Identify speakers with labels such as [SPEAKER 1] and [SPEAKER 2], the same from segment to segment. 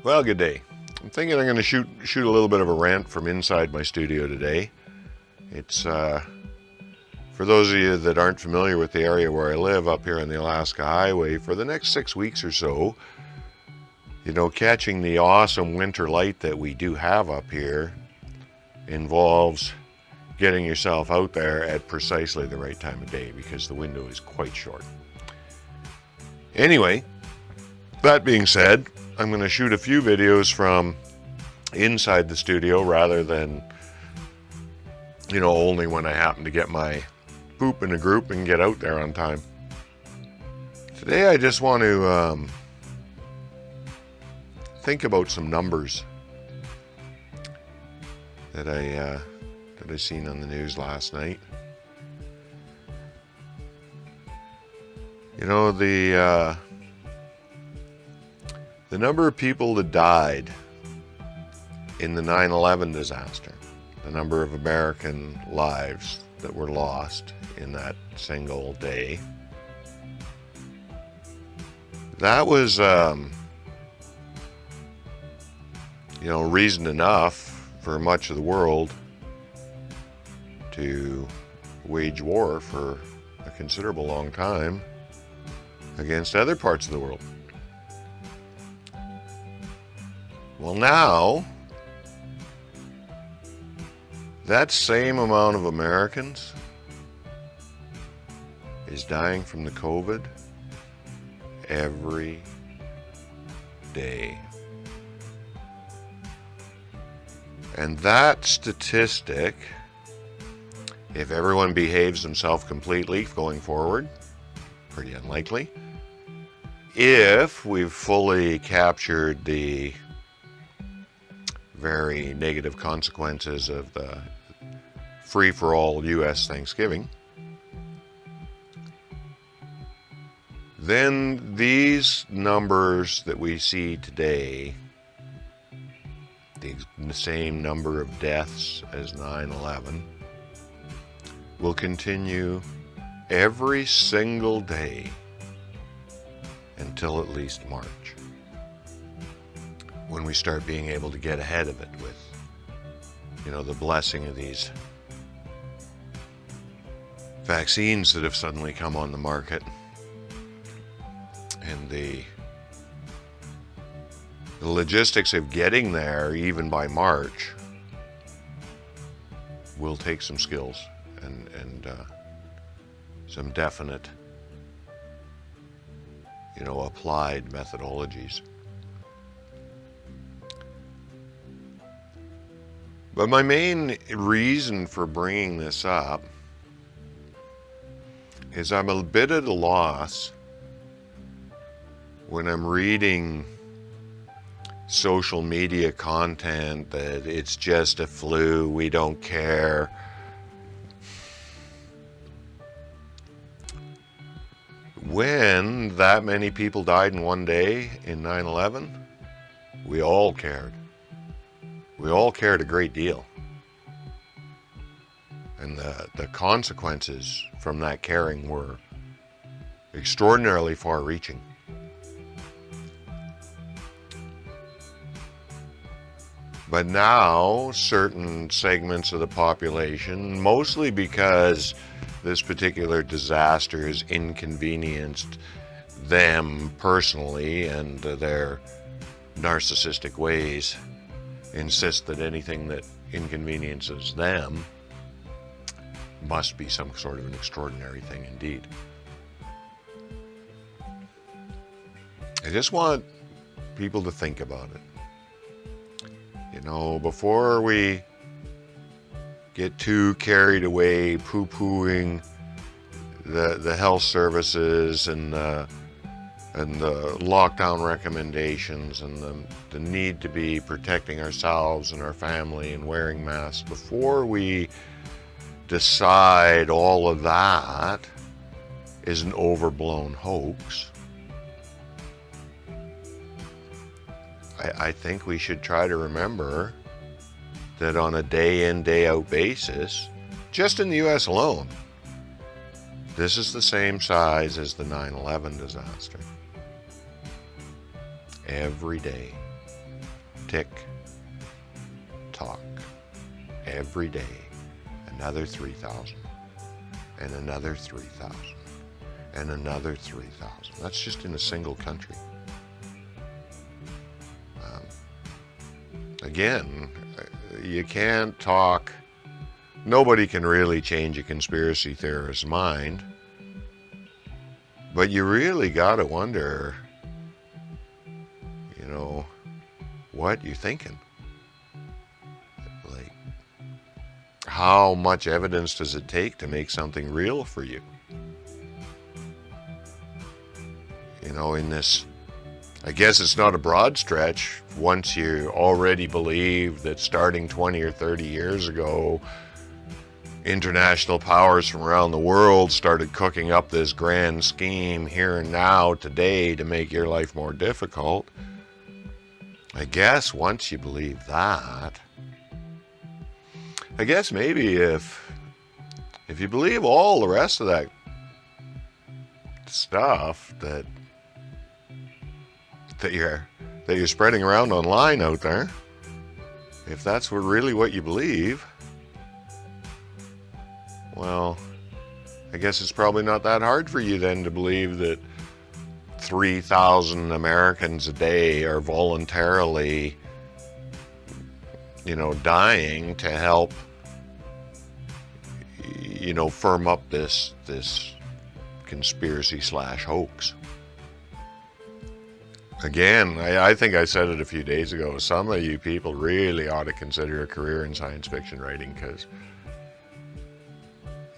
[SPEAKER 1] Well, good day. I'm thinking I'm going to shoot a little bit of a rant from inside my studio today. It's for those of you that aren't familiar with the area where I live up here on the Alaska Highway, for the next 6 weeks or so, catching the awesome winter light that we do have up here involves getting yourself out there at precisely the right time of day because the window is quite short. Anyway, that being said, I'm going to shoot a few videos from inside the studio rather than, only when I happen to get my poop in a group and get out there on time. Today I just want to think about some numbers that I seen on the news last night. The number of people that died in the 9/11 disaster, the number of American lives that were lost in that single day, that was, reason enough for much of the world to wage war for a considerable long time against other parts of the world. Well, now, that same amount of Americans is dying from the COVID every day. And that statistic, if everyone behaves themselves completely going forward, pretty unlikely. If we've fully captured the very negative consequences of the free-for-all U.S. Thanksgiving, then these numbers that we see today, the same number of deaths as 9/11, will continue every single day until at least March, when we start being able to get ahead of it with, the blessing of these vaccines that have suddenly come on the market, and the logistics of getting there even by March will take some skills and some definite, applied methodologies. But my main reason for bringing this up is I'm a bit at a loss when I'm reading social media content that it's just a flu, we don't care. When that many people died in one day in 9/11, we all cared. We all cared a great deal. And the consequences from that caring were extraordinarily far-reaching. But now, certain segments of the population, mostly because this particular disaster has inconvenienced them personally and their narcissistic ways, insist that anything that inconveniences them must be some sort of an extraordinary thing indeed. I just want people to think about it. Before we get too carried away poo-pooing the health services and the lockdown recommendations and the need to be protecting ourselves and our family and wearing masks, before we decide all of that is an overblown hoax, I think we should try to remember that on a day in, day out basis, just in the US alone, this is the same size as the 9/11 disaster. Every day. tick, tock. Every day, another 3,000, and another 3,000, and another 3,000. That's just in a single country. Again, you can't talk. Nobody can really change a conspiracy theorist's mind. But you really got to wonder, what you're thinking. Like, how much evidence does it take to make something real for you? In this, I guess it's not a broad stretch once you already believe that starting 20 or 30 years ago, international powers from around the world started cooking up this grand scheme here and now today to make your life more difficult. I guess once you believe that, I guess maybe if you believe all the rest of that stuff that you're spreading around online out there, if that's really what you believe, well, I guess it's probably not that hard for you then to believe that 3,000 Americans a day are voluntarily, dying to help, firm up this conspiracy/hoax. Again, I think I said it a few days ago. Some of you people really ought to consider a career in science fiction writing, because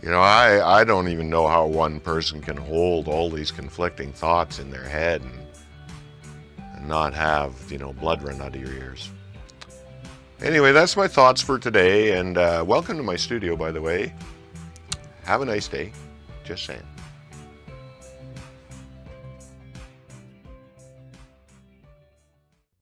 [SPEAKER 1] I don't even know how one person can hold all these conflicting thoughts in their head and not have, blood run out of your ears. Anyway, that's my thoughts for today, and welcome to my studio, by the way. Have a nice day. Just saying.